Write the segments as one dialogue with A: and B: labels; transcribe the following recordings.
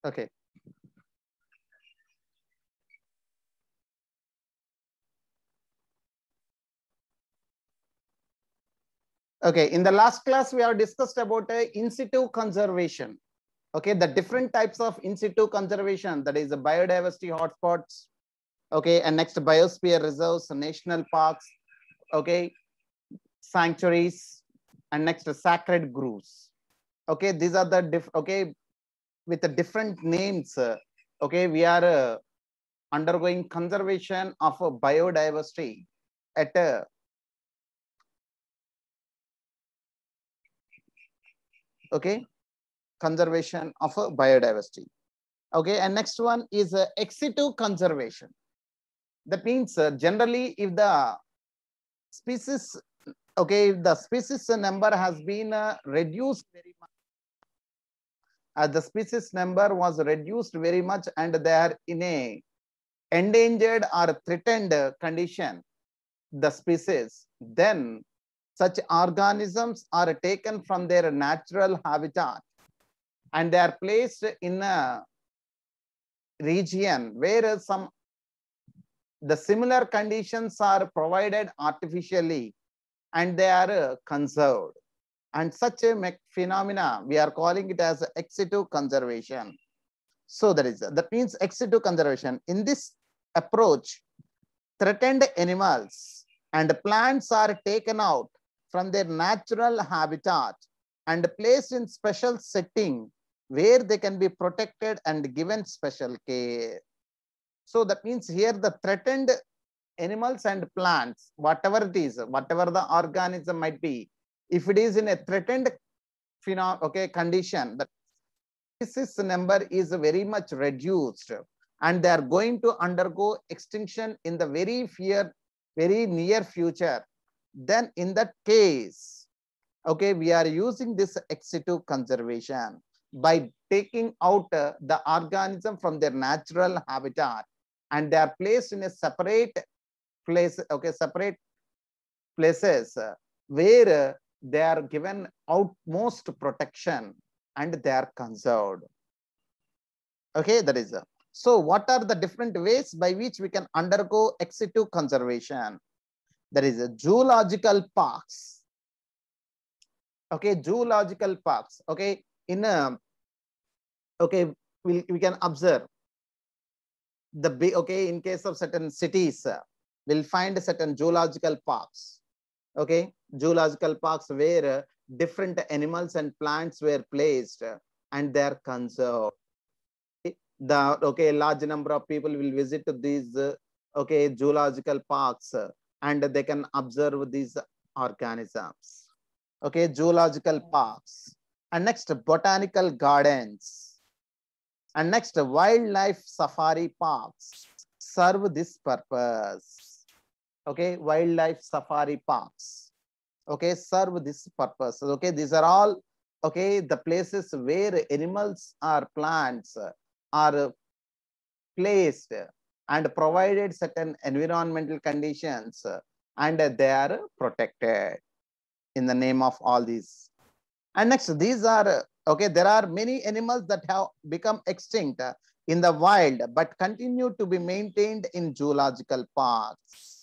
A: Okay. Okay, in the last class, we have discussed about in situ conservation. Okay, the different types of in situ conservation, that is the biodiversity hotspots. Okay, and next biosphere reserves, national parks. Okay, sanctuaries, and next sacred groves. Okay, these are the okay, with the different names. Okay, we are undergoing conservation of biodiversity at okay, conservation of biodiversity. Okay, and next one is ex situ conservation. That means generally if the species, okay, if the species number has been reduced very much, the species number was reduced very much and they are in a endangered or threatened condition, the species, then such organisms are taken from their natural habitat and they are placed in a region where some the similar conditions are provided artificially and they are conserved. And such a phenomena, we are calling it as ex situ conservation. So that means ex situ conservation. In this approach, threatened animals and plants are taken out from their natural habitat and placed in special setting where they can be protected and given special care. So that means here the threatened animals and plants, whatever it is, whatever the organism might be, if it is in a threatened condition, the species number is very much reduced and they are going to undergo extinction in the very near future. Then in that case, okay, we are using this ex situ conservation by taking out the organism from their natural habitat and they are placed in a separate place, okay, separate places where they are given utmost protection and they are conserved. Okay, that is so what are the different ways by which we can undergo ex situ conservation? There is zoological parks. Okay, zoological parks. Okay, in okay, we can observe the big, okay, in case of certain cities, we'll find certain zoological parks. Okay, zoological parks where different animals and plants were placed and they are conserved. The okay, large number of people will visit these okay, zoological parks and they can observe these organisms. Okay, zoological parks. And next, botanical gardens. And next, wildlife safari parks serve this purpose. Okay, wildlife safari parks, okay, serve this purpose. Okay, these are all, okay, the places where animals or plants are placed and provided certain environmental conditions and they are protected in the name of all these. And next, these are, okay, there are many animals that have become extinct in the wild but continue to be maintained in zoological parks.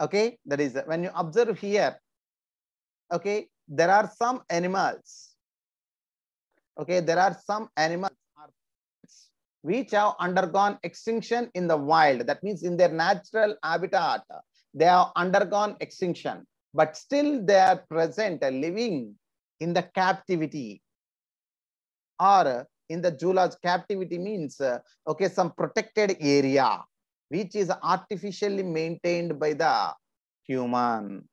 A: Okay, that is when you observe here, okay, there are some animals, okay, there are some animals which have undergone extinction in the wild. That means in their natural habitat, they have undergone extinction, but still they are present, living in the captivity or in the zoological captivity means, okay, some protected area which is artificially maintained by the human.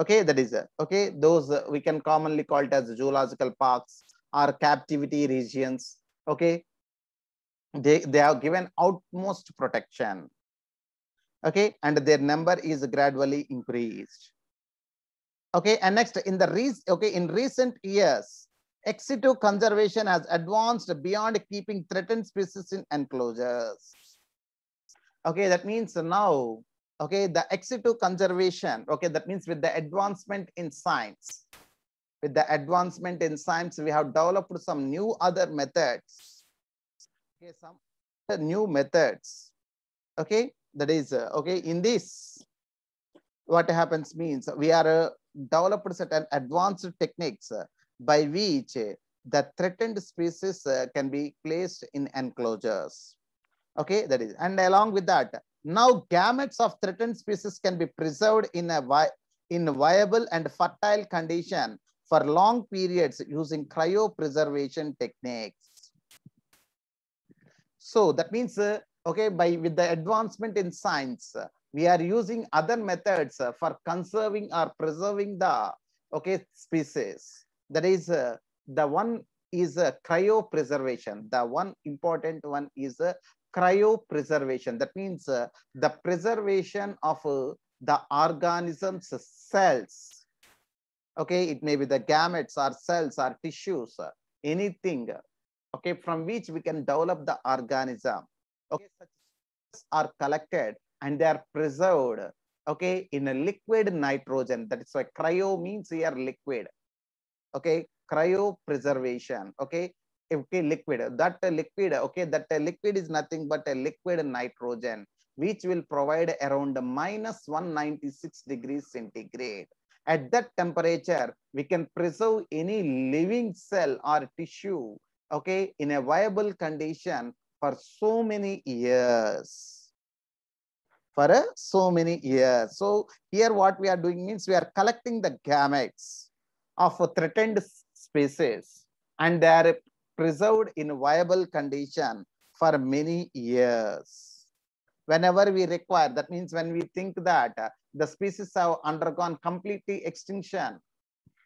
A: Okay, that is okay, those we can commonly call it as zoological parks or captivity regions. Okay, they have given utmost protection. Okay, and their number is gradually increased. Okay, and next, in recent years, ex situ conservation has advanced beyond keeping threatened species in enclosures. Okay, that means now, okay, the ex situ conservation, okay, that means with the advancement in science, with the advancement in science, we have developed some new other methods. Okay, some new methods. Okay, that is okay. In this, what happens means we are developed certain advanced techniques by which the threatened species can be placed in enclosures. Okay, that is, and along with that, now gametes of threatened species can be preserved in a viable and fertile condition for long periods using cryopreservation techniques. So that means, okay, with the advancement in science, we are using other methods for conserving or preserving the species. That is, the one is cryopreservation. The one important one is cryopreservation. That means the preservation of the organism's cells. Okay, it may be the gametes or cells or tissues, anything, okay, from which we can develop the organism. Okay, such are collected and they are preserved, okay, in a liquid nitrogen. That is why cryo means here liquid. Okay, cryopreservation. Okay, okay, liquid. That liquid, okay, that liquid is nothing but a liquid nitrogen, which will provide around minus 196 degrees centigrade. At that temperature, we can preserve any living cell or tissue, okay, in a viable condition for so many years. For so many years. So here what we are doing means we are collecting the gametes of threatened species and they are preserved in viable condition for many years. Whenever we require, that means when we think that the species have undergone completely extinction,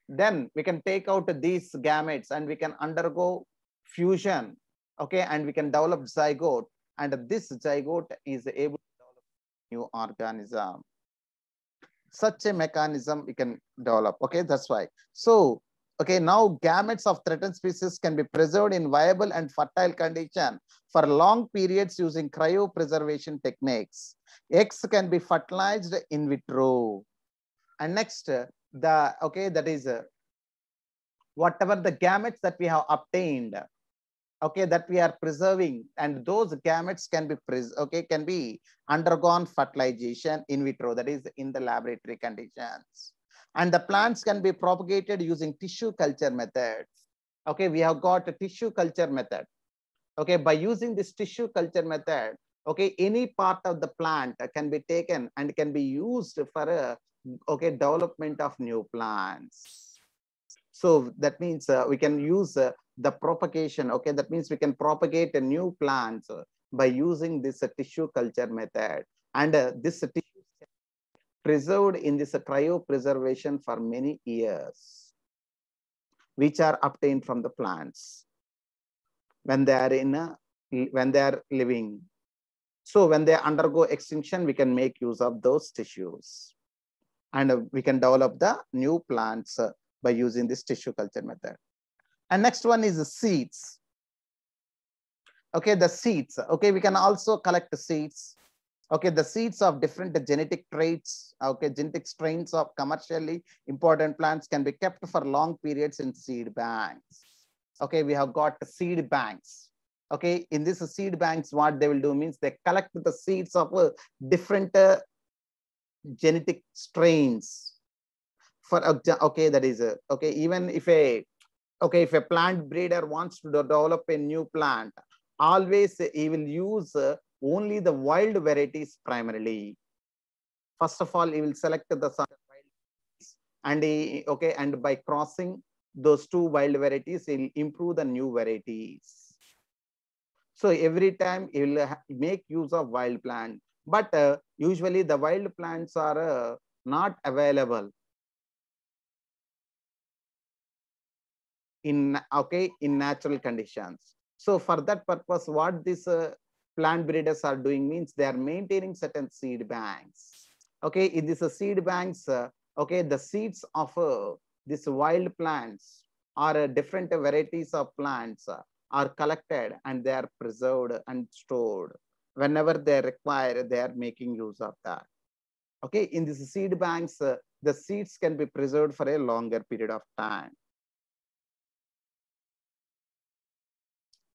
A: then we can take out these gametes and we can undergo fusion, okay, and we can develop zygote, and this zygote is able to develop new organism. Such a mechanism we can develop. Okay, that's why. So, okay, now gametes of threatened species can be preserved in viable and fertile condition for long periods using cryopreservation techniques. Eggs can be fertilized in vitro. And next, that is whatever the gametes that we have obtained, okay, that we are preserving, and those gametes can be undergone fertilization in vitro, that is in the laboratory conditions. And the plants can be propagated using tissue culture methods. Okay, we have got a tissue culture method. Okay, by using this tissue culture method, okay, any part of the plant can be taken and can be used for a development of new plants. So that means we can use the propagation. Okay, that means we can propagate a new plants by using this tissue culture method, and this tissue is preserved in this cryopreservation for many years, which are obtained from the plants when they are living. So when they undergo extinction, we can make use of those tissues, and we can develop the new plants by using this tissue culture method. And next one is the seeds. Okay, the seeds. Okay, we can also collect the seeds. Okay, the seeds of different genetic traits, okay, genetic strains of commercially important plants can be kept for long periods in seed banks. Okay, we have got seed banks. Okay, in this seed banks, what they will do means they collect the seeds of different genetic strains. For okay, that is okay, even if a plant breeder wants to develop a new plant, always he will use only the wild varieties primarily. First of all, he will select the wild varieties, and by crossing those two wild varieties, he will improve the new varieties. So every time he will make use of wild plant, but usually the wild plants are not available in natural conditions. So for that purpose, what these plant breeders are doing means they are maintaining certain seed banks. Okay, in these seed banks, the seeds of these wild plants or different varieties of plants are collected and they are preserved and stored. Whenever they require, they are making use of that. Okay, in these seed banks, the seeds can be preserved for a longer period of time.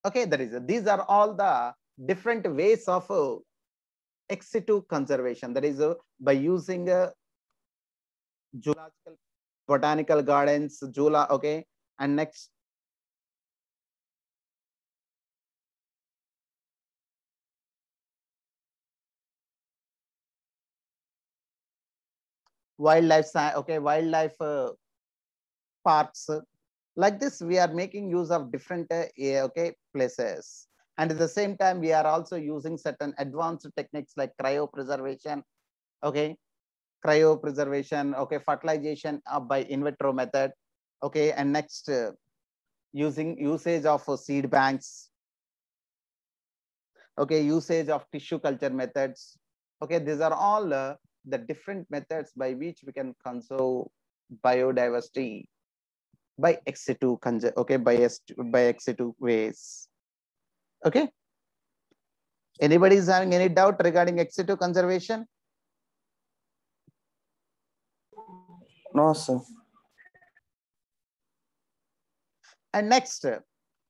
A: Okay, these are all the different ways of ex situ conservation. That is by using zoological botanical gardens, okay, and next wildlife, okay, wildlife parks. Like this, we are making use of different okay places, and at the same time, we are also using certain advanced techniques like cryopreservation. Okay, cryopreservation. Okay, fertilization by in vitro method. Okay, and next usage of seed banks. Okay, usage of tissue culture methods. Okay, these are all the different methods by which we can conserve biodiversity by ex situ okay, by ex situ ways. Okay, anybody is having any doubt regarding ex situ conservation?
B: No, sir.
A: And next,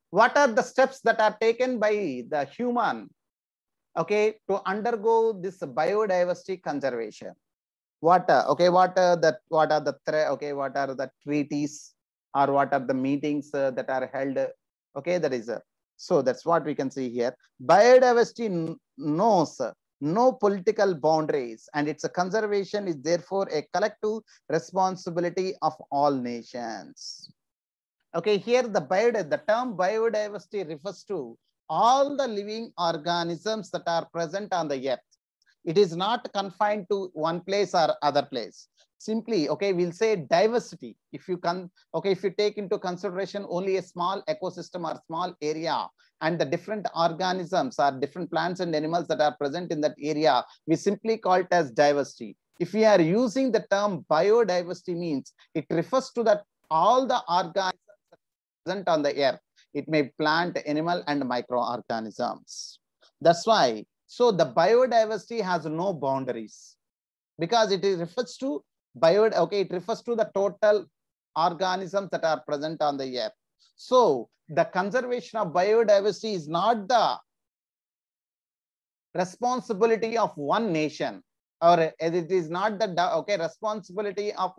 A: what are the steps that are taken by the human, okay, to undergo this biodiversity conservation? What okay, what are the treaties, or what are the meetings that are held? Okay, that is so that's what we can see here. Biodiversity knows no political boundaries, and its conservation is therefore a collective responsibility of all nations. Okay, here the term biodiversity refers to all the living organisms that are present on the earth. It is not confined to one place or other place. Simply, okay, we'll say diversity. If you if you take into consideration only a small ecosystem or small area, and the different organisms or different plants and animals that are present in that area, we simply call it as diversity. If we are using the term biodiversity, means it refers to that all the organisms present on the earth. It may plant, animal, and microorganisms. That's why. So the biodiversity has no boundaries, because it refers to okay, it refers to the total organisms that are present on the earth. So the conservation of biodiversity is not the responsibility of one nation, or it is not the okay responsibility of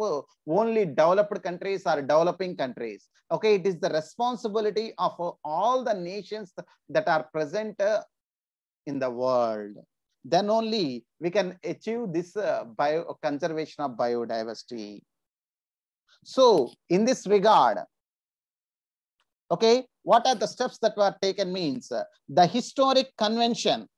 A: only developed countries or developing countries. Okay, it is the responsibility of all the nations that are present in the world. Then only we can achieve this conservation of biodiversity. So in this regard, okay, what are the steps that were taken? Means the historic convention.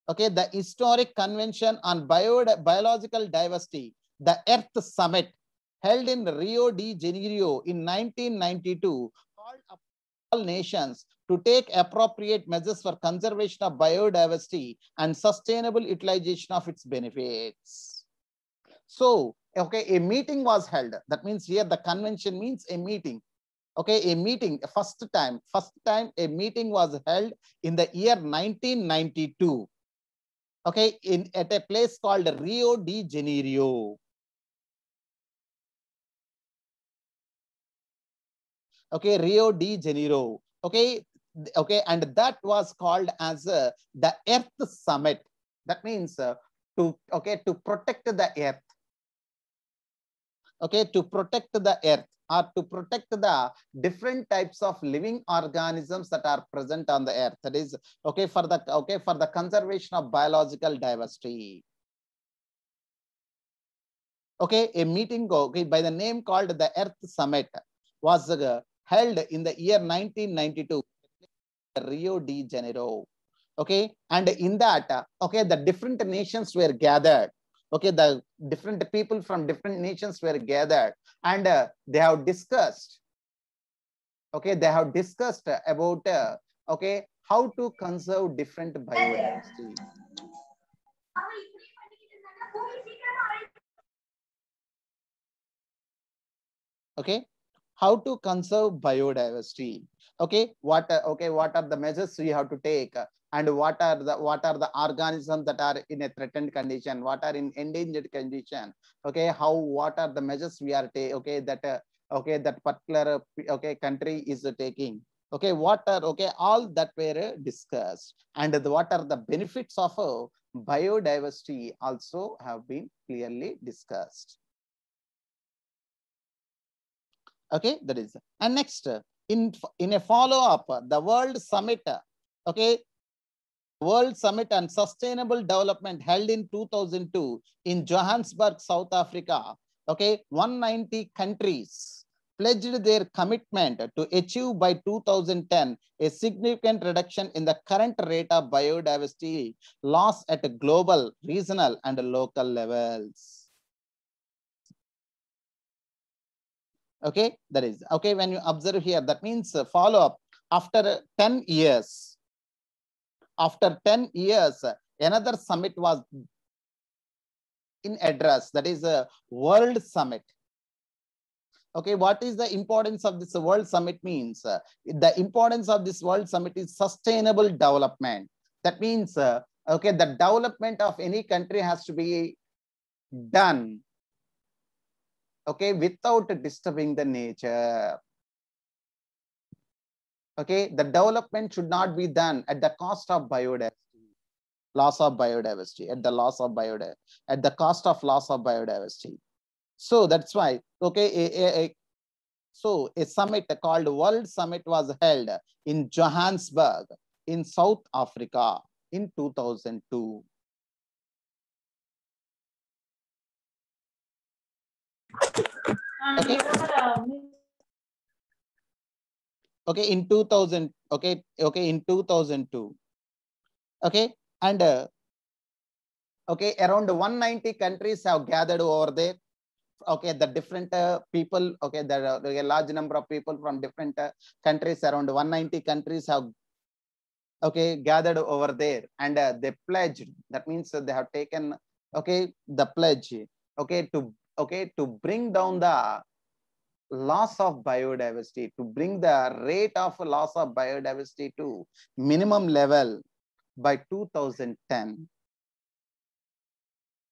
A: Okay, the historic convention on biological diversity, the Earth Summit, held in Rio de Janeiro in 1992, called upon all nations to take appropriate measures for conservation of biodiversity and sustainable utilization of its benefits. So, okay, a meeting was held. That means here the convention means a meeting. Okay, a meeting, first time a meeting was held in the year 1992. Okay, at a place called Rio de Janeiro. Okay, Rio de Janeiro. Okay, okay, and that was called as the Earth Summit. That means to protect the earth. Okay, to protect the earth, or to protect the different types of living organisms that are present on the earth. That is okay for the conservation of biological diversity. Okay, a meeting by the name called the Earth Summit was held in the year 1992, Rio de Janeiro. Okay, and in that, okay, the different nations were gathered. Okay, the different people from different nations were gathered, and they have discussed. Okay, they have discussed about okay, how to conserve different biodiversity. Okay, how to conserve biodiversity. Okay, what are the measures we have to take, and what are the organisms that are in a threatened condition, what are in endangered condition. Okay, what are the measures we are that that particular okay country is taking. Okay, what are, okay, all that were discussed, and what are the benefits of biodiversity also have been clearly discussed. Okay, that is. And next, in a follow-up, the World Summit, okay, World Summit on Sustainable Development held in 2002 in Johannesburg, South Africa. Okay, 190 countries pledged their commitment to achieve by 2010 a significant reduction in the current rate of biodiversity loss at global, regional, and local levels. Okay, that is. Okay, when you observe here, that means follow up after 10 years. After 10 years, another summit was in address, that is a World Summit. Okay, what is the importance of this World Summit means? The importance of this World Summit is sustainable development. That means, okay, the development of any country has to be done, okay, without disturbing the nature. Okay, the development should not be done at the cost of biodiversity. Loss of biodiversity, at the loss of biodiversity, at the cost of loss of biodiversity. So that's why, okay, so a summit called World Summit was held in Johannesburg in South Africa in 2002. Okay. Okay, in 2000, okay, in 2002. Okay, and okay, around 190 countries have gathered over there. Okay, the different people, okay, there are a large number of people from different countries, around 190 countries have, okay, gathered over there, and they pledged. That means they have taken, okay, the pledge, okay, to bring down the loss of biodiversity, to bring the rate of loss of biodiversity to minimum level by 2010.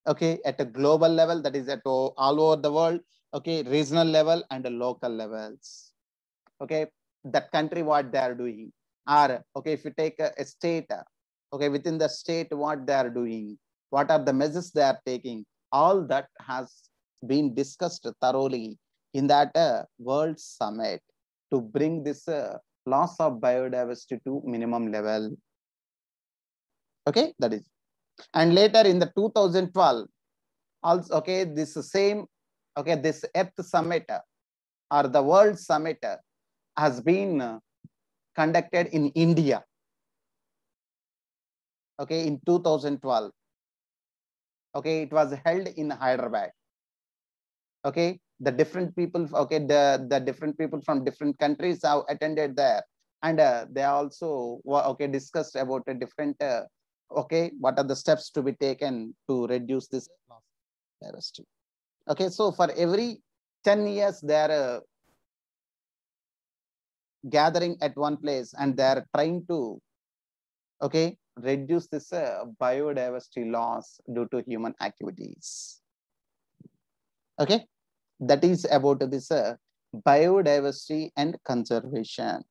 A: Okay, at a global level, that is at all over the world, okay, regional level and local levels. Okay, that country, what they are doing, or okay, if you take a state, okay, within the state, what they are doing, what are the measures they are taking, all that has been discussed thoroughly in that World Summit to bring this loss of biodiversity to minimum level. Okay, that is. And later in the 2012, also, okay, this same, okay, this Earth Summit or the World Summit has been conducted in India. Okay, in 2012. Okay, it was held in Hyderabad. Okay, the different people, okay, the different people from different countries have attended there, and they also okay discussed about a different okay, what are the steps to be taken to reduce this loss of diversity. Okay, so for every 10 years they are gathering at one place, and they are trying to, okay, reduce this biodiversity loss due to human activities. Okay, that is about this biodiversity and conservation.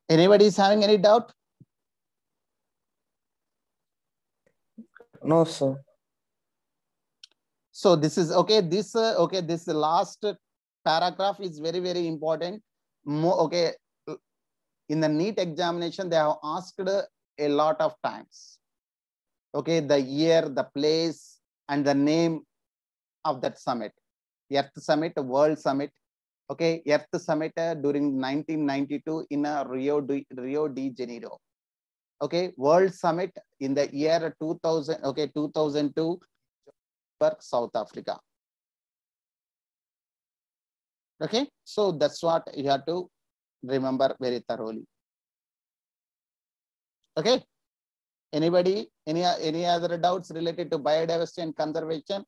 A: Anybody is having any doubt?
B: No, sir.
A: So this is okay. This okay. This last paragraph is very, very important. Okay, in the NEET examination, they have asked a lot of times. Okay, the year, the place, and the name of that summit. Earth Summit, World Summit. Okay, Earth Summit during 1992 in Rio de Janeiro. Okay, World Summit in the year 2000. Okay, 2002, South Africa. Okay, so that's what you have to remember very thoroughly. Okay, anybody, any other doubts related to biodiversity and conservation?